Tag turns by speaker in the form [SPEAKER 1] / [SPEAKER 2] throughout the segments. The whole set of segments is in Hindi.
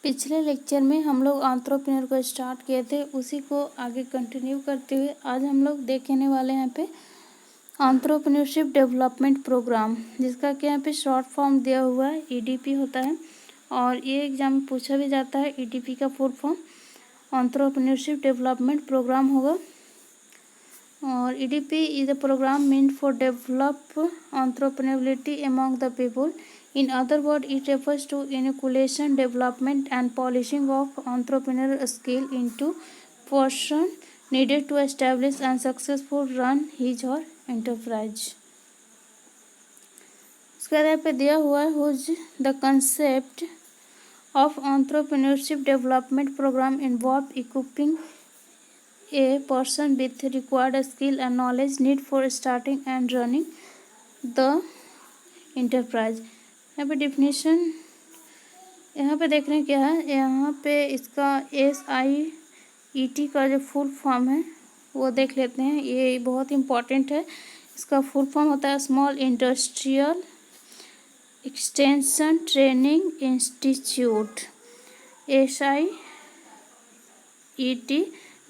[SPEAKER 1] पिछले लेक्चर में हम लोग एंटरप्रेन्योर को स्टार्ट किए थे, उसी को आगे कंटिन्यू करते हुए आज हम लोग देखने वाले हैं यहाँ पे एंटरप्रेन्योरशिप डेवलपमेंट प्रोग्राम, जिसका कि यहाँ पे शॉर्ट फॉर्म दिया हुआ है ईडीपी होता है। और ये एग्जाम में पूछा भी जाता है। ईडीपी का full form entrepreneurship development programme होगा। और EDP is a programme meant for develop entrepreneurially among the people. In other words, it refers to inoculation, development, and polishing of entrepreneurial skill into person needed to establish and successful run his or enterprise. इसके आधार पे दिया हुआ है whose the concept of entrepreneurship development program involve equipping a person with required skill and knowledge need for starting and running the enterprise। यहाँ पे डिफिनीशन यहाँ पे देख रहे हैं क्या है। यहाँ पे इसका SIET का जो फुल फॉर्म है वो देख लेते हैं। ये बहुत इम्पॉर्टेंट है। इसका फुल फॉर्म होता है small industrial extension training institute. SIET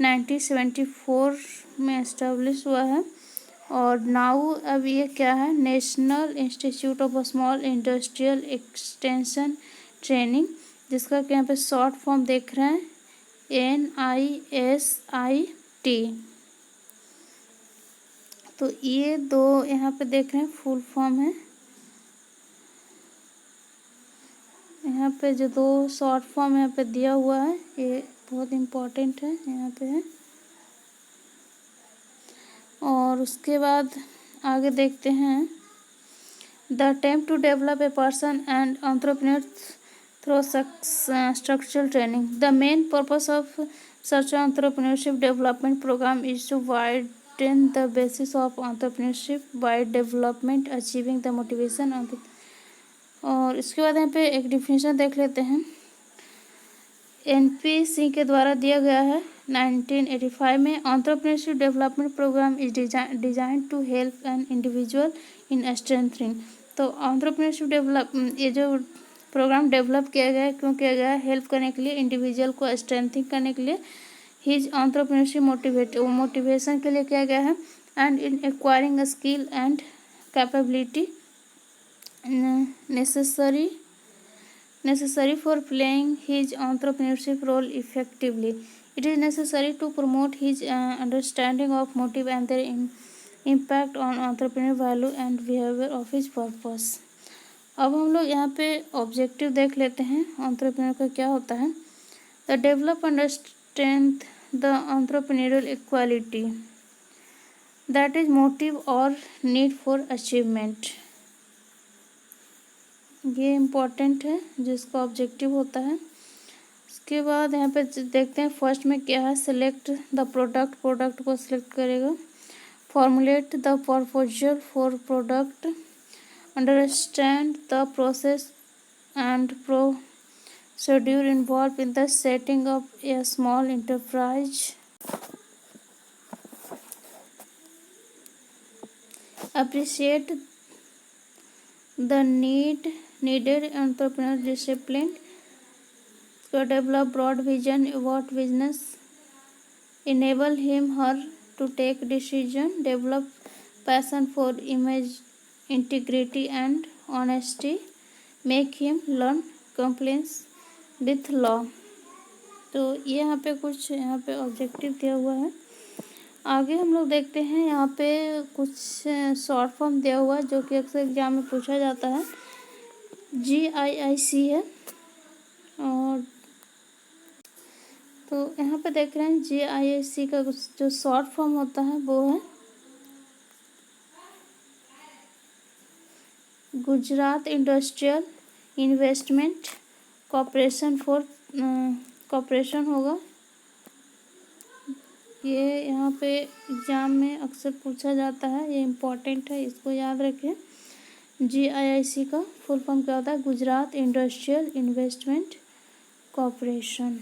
[SPEAKER 1] 1974 में एस्टेब्लिश हुआ है। और नाउ अब ये क्या है, national institute of small industrial extension training, जिसका कि यहाँ पे शॉर्ट फॉर्म देख रहे हैं NISIT। तो ये दो यहाँ पे देख रहे हैं फुल फॉर्म है। यहाँ पे जो दो शॉर्ट फॉर्म यहाँ पे दिया हुआ है ये बहुत इम्पोर्टेंट है, यहाँ पे है। और उसके बाद आगे देखते हैं the attempt to develop a person and entrepreneur through structural training. The main purpose of such entrepreneurship development programme is to widen the basis of entrepreneurship by development achieving the motivation. और इसके बाद यहाँ पे एक डिफिनेशन देख लेते हैं। NPC के द्वारा दिया गया है 1985 में। Entrepreneurship development programme is design to help an individual in strengthening. तो एंटरप्रेन्योरशिप ये जो प्रोग्राम डेवलप किया गया है, क्यों किया गया है, हेल्प करने के लिए, इंडिविजुअल को स्ट्रेंथनिंग करने के लिए, हिज एंटरप्रेन्योरशिप मोटिवेशन के लिए किया गया है, and in acquiring skill and capability necessary for playing his entrepreneurship role effectively. It is necessary to promote his understanding of motive and their impact on entrepreneur value and behavior of his purpose। अब हम लोग यहाँ पे ऑब्जेक्टिव देख लेते हैं एंटरप्रेन्योर का क्या होता है। The develop and strength the entrepreneurial equality that is motive और नीड फॉर अचीवमेंट। ये इम्पोर्टेंट है जिसका ऑब्जेक्टिव होता है। इसके बाद यहाँ पे देखते हैं फर्स्ट में क्या है। सेलेक्ट द प्रोडक्ट को सिलेक्ट करेगा। Formulate the proposal for product. Understand the process and procedure involve in the setting up A small enterprise. Appreciate the needed entrepreneur discipline to develop broad vision about business, enable him her to take decision, develop passion for image integrity and honesty, make him learn compliance with law। तो ये यहाँ पे कुछ यहाँ पे ऑब्जेक्टिव दिया हुआ है। आगे हम लोग देखते हैं यहाँ पे कुछ शॉर्ट फॉर्म दिया हुआ है जो कि अक्सर एग्जाम में पूछा जाता है। GIIC है। और तो यहाँ पे देख रहे हैं GIIC का जो शॉर्ट फॉर्म होता है वो है गुजरात इंडस्ट्रियल इन्वेस्टमेंट कॉर्पोरेशन होगा। ये यहाँ पे एग्जाम में अक्सर पूछा जाता है, ये इम्पोर्टेंट है, इसको याद रखें। GIIC का फुल फॉर्म क्या होता है, गुजरात इंडस्ट्रियल इन्वेस्टमेंट कॉर्पोरेशन।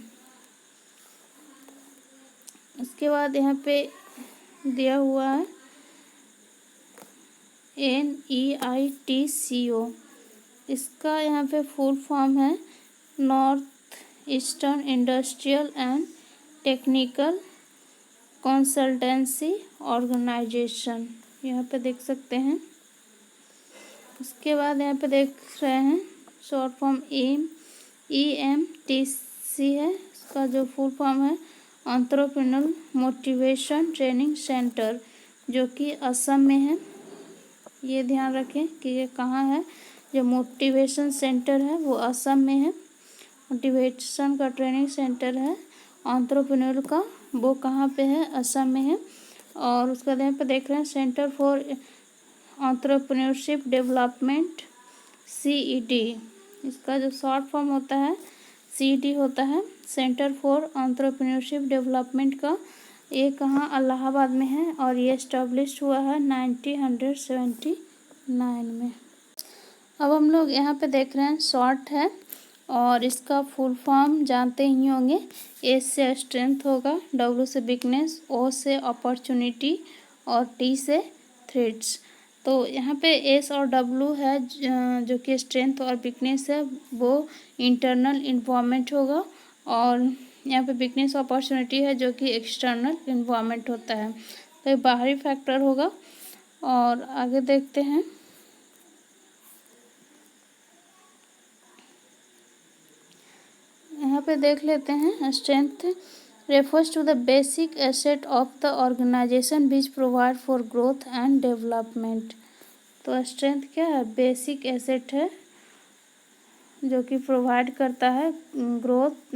[SPEAKER 1] इसके बाद यहाँ पे दिया हुआ है NEITCO। इसका यहाँ पे फुल फॉर्म है North Eastern Industrial and Technical Consultancy Organisation, यहाँ पे देख सकते हैं। उसके बाद यहाँ पे देख रहे हैं शॉर्ट फॉर्म EMTC है, इसका जो फुल फॉर्म है एंटरप्रेन्योर मोटिवेशन ट्रेनिंग सेंटर, जो कि असम में है। ये ध्यान रखें कि ये कहाँ है। जो मोटिवेशन सेंटर है वो असम में है। मोटिवेशन का ट्रेनिंग सेंटर है एंटरप्रेन्योर का, वो कहाँ पे है, असम में है। और उसका यहाँ पे देख रहे हैं centre for entrepreneurship development CED, इसका जो शॉर्ट फॉर्म होता है CED होता है, सेंटर फॉर एंटरप्रेन्योरशिप डेवलपमेंट का। ये कहाँ, इलाहाबाद में है और ये एस्टेब्लिश हुआ है 1979 में। अब हम लोग यहाँ पे देख रहे हैं शॉर्ट है और इसका फुल फॉर्म जानते ही होंगे। A से स्ट्रेंथ होगा, W से वीकनेस, O से अपॉर्चुनिटी और T से थ्रेट्स। तो यहाँ पे S और W है जो कि स्ट्रेंथ और वीकनेस है, वो इंटरनल इन्वायरमेंट होगा। और यहाँ पे वीकनेस अपॉर्चुनिटी है जो कि एक्सटर्नल इन्वायरमेंट होता है, तो ये बाहरी फैक्टर होगा। और आगे देखते हैं। यहाँ पे देख लेते हैं strength refers to the basic asset of the organisation which provide for growth and development. तो स्ट्रेंथ क्या है, बेसिक एसेट है जो कि प्रोवाइड करता है ग्रोथ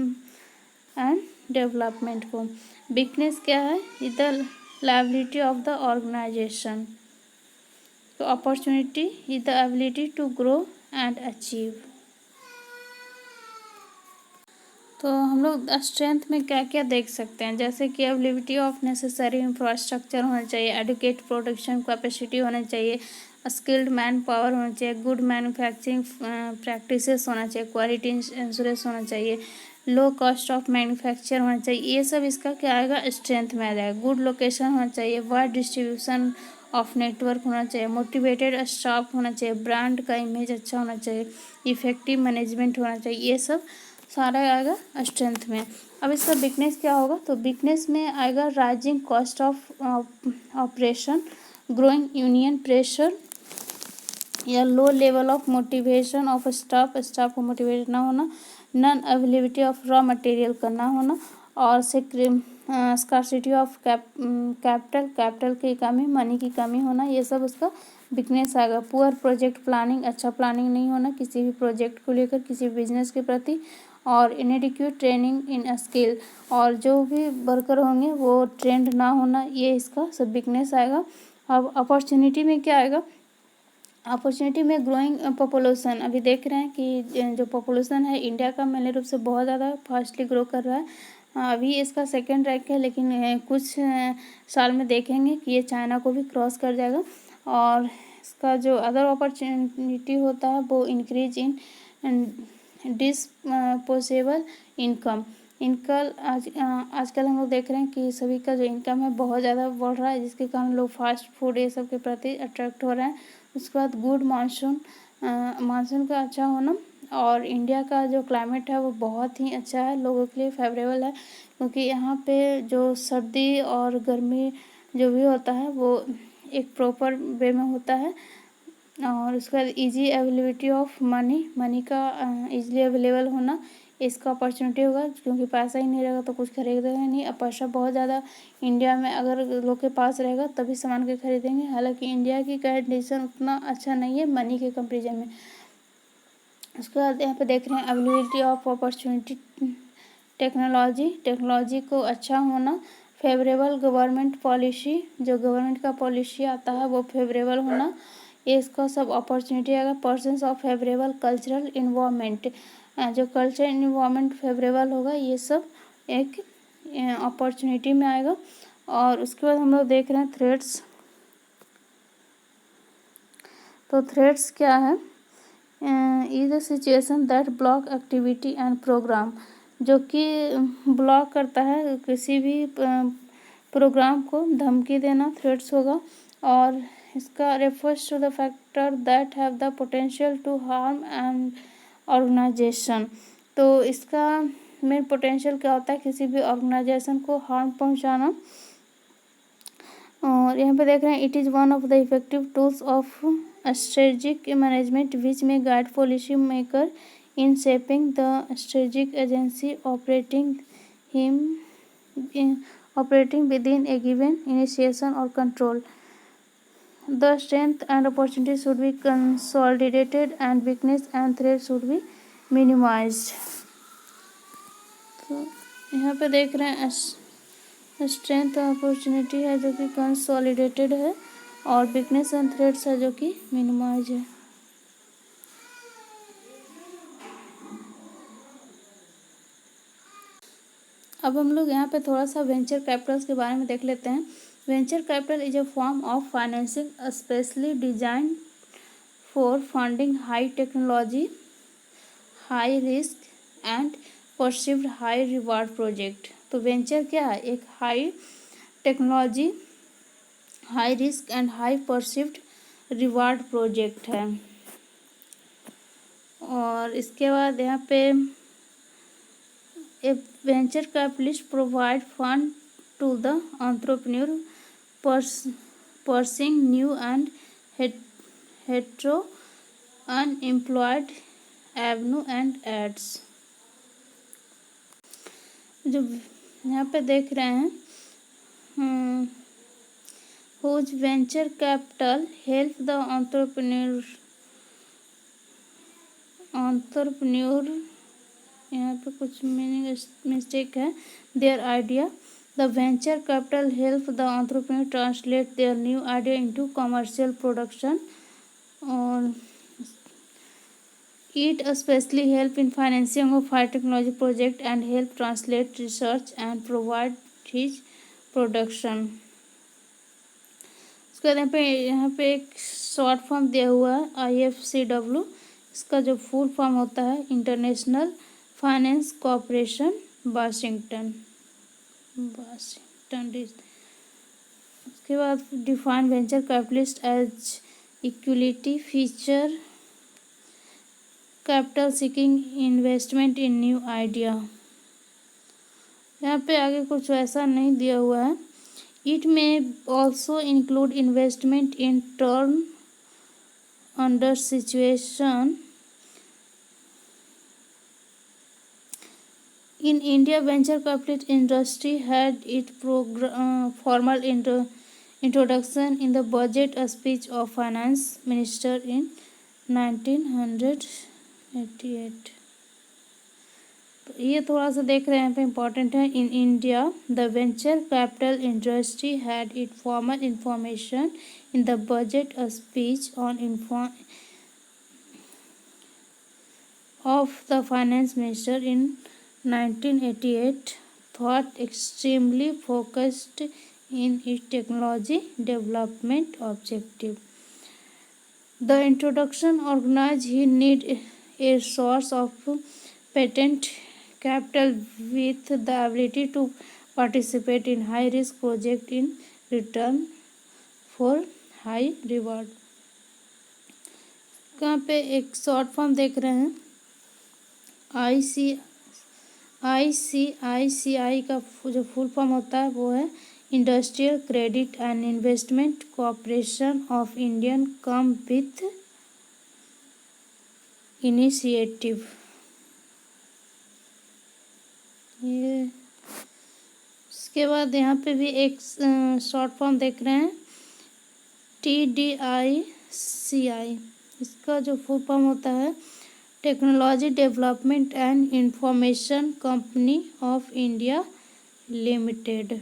[SPEAKER 1] एंड डेवलपमेंट को। वीकनेस क्या है, the liability of the organisation. तो opportunity is the ability to grow and achieve. तो हम लोग स्ट्रेंथ में क्या क्या देख सकते हैं, जैसे कि एबिलिटी ऑफ नेसेसरी इंफ्रास्ट्रक्चर होना चाहिए, एडुकेट प्रोडक्शन कैपेसिटी होना चाहिए, स्किल्ड मैन पावर होना चाहिए, गुड मैन्युफैक्चरिंग प्रैक्टिसेस होना चाहिए, क्वालिटी इंश्योरेंस होना चाहिए, लो कॉस्ट ऑफ मैन्युफैक्चर होना चाहिए। ये सब इसका क्या आएगा, स्ट्रेंथ में आ जाएगा। गुड लोकेशन होना चाहिए, वाइड डिस्ट्रीब्यूशन ऑफ नेटवर्क होना चाहिए, मोटिवेटेड स्टाफ होना चाहिए, ब्रांड का इमेज अच्छा होना चाहिए, इफेक्टिव मैनेजमेंट होना चाहिए। ये सब सारा आएगा स्ट्रेंथ में। अब इसका वीकनेस क्या होगा, तो वीकनेस में आएगा rising cost of operation, growing union pressure या low level of motivation of staff को मोटिवेट ना होना, non availability of raw material का ना होना, और स्कार्सिटी ऑफ कैपिटल की कमी, मनी की कमी होना। ये सब उसका वीकनेस आएगा। पुअर प्रोजेक्ट प्लानिंग, अच्छा प्लानिंग नहीं होना किसी भी प्रोजेक्ट को लेकर, किसी बिजनेस के प्रति, और इनएडिक्वेट ट्रेनिंग इन स्किल, और जो भी वर्कर होंगे वो ट्रेंड ना होना, ये इसका सब वीकनेस आएगा। अब अपॉर्चुनिटी में क्या आएगा, अपॉर्चुनिटी में ग्रोइंग पॉपुलेशन, अभी देख रहे हैं कि जो पॉपुलेशन है इंडिया का मेनली रूप से बहुत ज़्यादा फास्टली ग्रो कर रहा है। अभी इसका सेकंड रैंक है, लेकिन कुछ साल में देखेंगे कि ये चाइना को भी क्रॉस कर जाएगा। और इसका जो अदर अपॉर्चुनिटी होता है वो इंक्रीज इन डिस्पोजेबल इनकम। आजकल हम लोग देख रहे हैं कि सभी का जो इनकम है बहुत ज़्यादा बढ़ रहा है, जिसके कारण लोग फास्ट फूड ये सब के प्रति अट्रैक्ट हो रहे हैं। उसके बाद गुड मानसून का अच्छा होना, और इंडिया का जो क्लाइमेट है वो बहुत ही अच्छा है, लोगों के लिए फेवरेबल है, क्योंकि यहाँ पे जो सर्दी और गर्मी जो भी होता है वो एक प्रॉपर वे में होता है। और उसके बाद ईजी अवेलेबिलिटी ऑफ मनी का ईजिली अवेलेबल होना, इसका अपॉर्चुनिटी होगा, क्योंकि पैसा ही नहीं रहेगा तो कुछ खरीदेगा नहीं। अब पैसा बहुत ज़्यादा इंडिया में अगर लोग के पास रहेगा तभी सामान के खरीदेंगे, हालांकि इंडिया की कंडीशन उतना अच्छा नहीं है मनी के कंपेरिजन में। उसके बाद यहाँ पे देख रहे हैं अवेलेबिलिटी ऑफ अपॉर्चुनिटी, टेक्नोलॉजी को अच्छा होना, फेवरेबल गवर्नमेंट पॉलिसी, जो गवर्नमेंट का पॉलिसी आता है वो फेवरेबल होना, ये इसका सब अपॉर्चुनिटी आएगा। Persons of favourable cultural environment, जो कल्चरल इन्वायरमेंट फेवरेबल होगा, ये सब एक अपॉर्चुनिटी में आएगा। और उसके बाद हम लोग देख रहे हैं थ्रेट्स। तो थ्रेट्स क्या है, is a situation that block activity and programme, जो कि ब्लॉक करता है किसी भी प्रोग्राम को, धमकी देना थ्रेट्स होगा। और इसका refers to the factor that have the potential to harm and organisation. तो इसका मेन पोटेंशियल क्या होता है, किसी भी ऑर्गेनाइजेशन को हार्म पहुंचाना। और यहाँ पे देख रहे हैं, it is one of the effective tools of strategic management which में guide policy maker in shaping the strategic agency operating within a given initiation or control. The strength and opportunities should be consolidated and weakness and threat should be minimized. तो यहाँ पे देख रहे हैं स्ट्रेंथ और अपॉर्चुनिटी है जो कि कंसोलिडेटेड है और वीकनेस एंड थ्रेट्स है जो कि मिनिमाइज है। अब हम लोग यहाँ पे थोड़ा सा वेंचर कैपिटल्स के बारे में देख लेते हैं। Venture capital is a form of financing specially design for funding high technology, high risk and perceived high reward project. तो वेंचर क्या है, एक high technology, high risk and high perceived reward project है। और इसके बाद यहाँ पे A venture capitalist provide fund to the entrepreneur pursuing new and hetero unemployed avenue and ads। जो यहाँ पे देख रहे हैं, whose venture capital help the entrepreneur यहाँ पे कुछ मीनिंग मिस्टेक है, their idea. The venture capital help the entrepreneur translate their new idea into commercial production. और it specially help in financing of high technology project and help translate research and provide his production. उसके बाद यहाँ पे एक शॉर्ट फॉर्म दिया हुआ है IFCW। इसका जो फुल फॉर्म होता है इंटरनेशनल फाइनेंस कॉर्पोरेशन वाशिंगटन। उसके बाद define venture capitalist as equity feature capital seeking investment in new idea. यहाँ पे आगे कुछ ऐसा नहीं दिया हुआ है। इट में also include investment in turn under situation. In India, venture capital industry had its formal introduction in the budget speech of finance minister in 1988। ये थोड़ा सा देख रहे हैं पे इम्पोर्टेंट है। In India the venture capital industry had it formal information in the budget speech on off the finance minister in 1988 thought extremely focused in its technology development objective. The introduction organized he need a source of patent capital with the ability to participate in high risk project in return for high reward। यहाँ पे एक शॉर्ट फॉर्म देख रहे हैं ICICI का जो फुल फॉर्म होता है वो है industrial credit and investment corporation of Indian come with initiative. ये उसके बाद यहाँ पे भी एक शॉर्ट फॉर्म देख रहे हैं TDICI। इसका जो फुल फॉर्म होता है technology development and information company of India limited.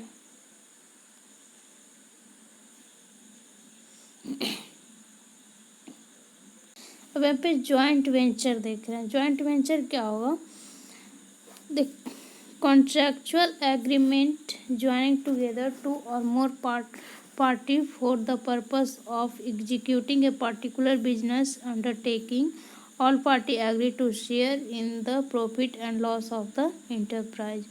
[SPEAKER 1] अब यहाँ पे जॉइंट वेंचर देख रहे हैं। जॉइंट वेंचर क्या होगा, the contractual agreement joining together two और more party for the purpose of executing a particular business undertaking. All party agree to share in the profit and loss of the enterprise।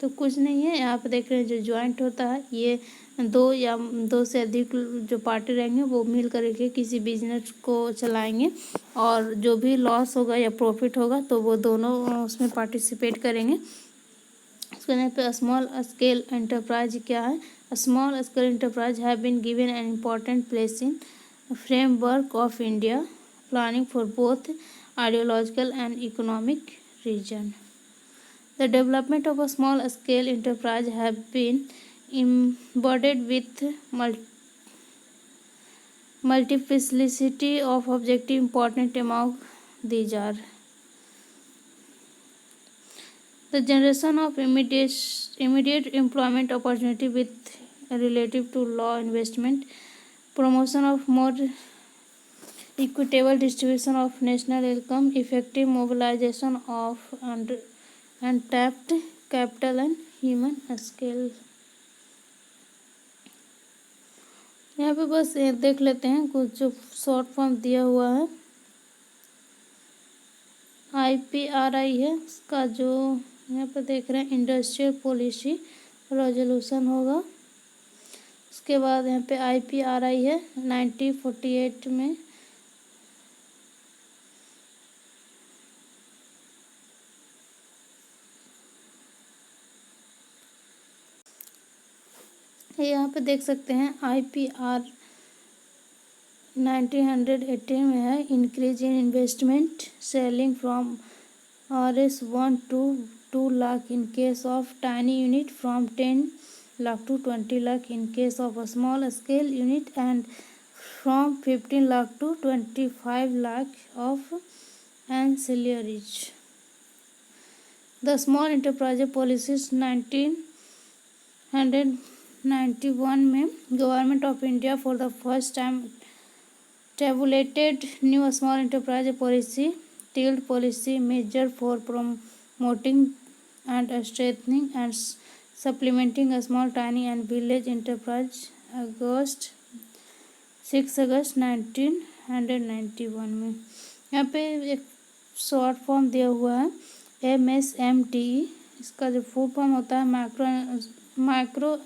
[SPEAKER 1] तो कुछ नहीं है, यहाँ पे देख रहे हैं जो ज्वाइंट होता है ये दो या दो से अधिक जो पार्टी रहेंगे वो मिल करके किसी बिजनेस को चलाएंगे और जो भी लॉस होगा या प्रॉफिट होगा तो वो दोनों उसमें पार्टिसिपेट करेंगे। इसके यहाँ पे स्मॉल स्केल एंटरप्राइज क्या है? Small scale enterprise have been given an important place in framework of India planning for both ideological and economic reason. The development of a small scale enterprise have been embodied with multiplicity of objective. Important among these are the generation of immediate employment opportunity with relative to law investment, promotion of more equitable distribution of national income, effective mobilization of untapped capital and human skill. यहाँ पे बस देख लेते हैं कुछ जो शॉर्ट फॉर्म दिया हुआ है। IPRI है, इसका जो यहाँ पे देख रहे हैं इंडस्ट्रियल पॉलिसी रेजोल्यूशन होगा। उसके बाद यहाँ पे IPRI है 1948 में। यहाँ पे देख सकते हैं IPR 1918 में है। Increase in investment selling from RS1 to 2 lakh in case of tiny unit, from 10 lakh to 20 lakh in case of a small scale unit, and from 15 lakh to 25 lakh of ancillaries. The small enterprise policies 1991 में government of India for the first time tabulated new small enterprise policy, TILD policy, measure for promoting and strengthening and supplementing a small, tiny and village enterprise, 6 अगस्त 1991 में। यहाँ पे एक शॉर्ट फॉर्म दिया हुआ है MSMTE। इसका जो फुल फॉर्म होता है micro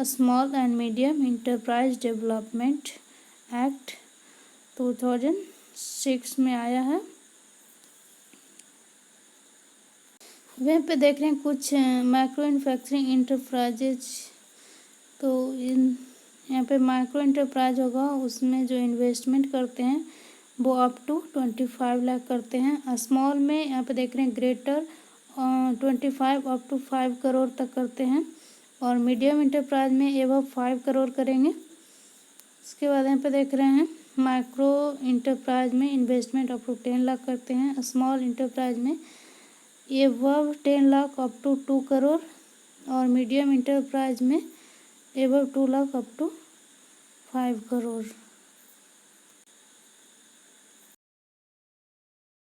[SPEAKER 1] small and medium enterprise development act 2006 में आया है। वहाँ पे देख रहे हैं कुछ माइक्रो मैन्युफैक्चरिंग इंटरप्राइजेज। तो यहाँ पे माइक्रो इंटरप्राइज होगा, उसमें जो इन्वेस्टमेंट करते हैं वो अप टू 25 लाख करते हैं। स्मॉल में यहाँ पे देख रहे हैं ग्रेटर 25 अप टू 5 करोड़ तक करते हैं, और मीडियम इंटरप्राइज में एबव 5 करोड़ करेंगे। इसके बाद यहाँ पे देख रहे हैं माइक्रो इंटरप्राइज में इन्वेस्टमेंट अप टू 10 लाख करते हैं। स्मॉल इंटरप्राइज में above 10 lakh up to 2 crore, और मीडियम इंटरप्राइज में above 2 lakh up to 5 crore.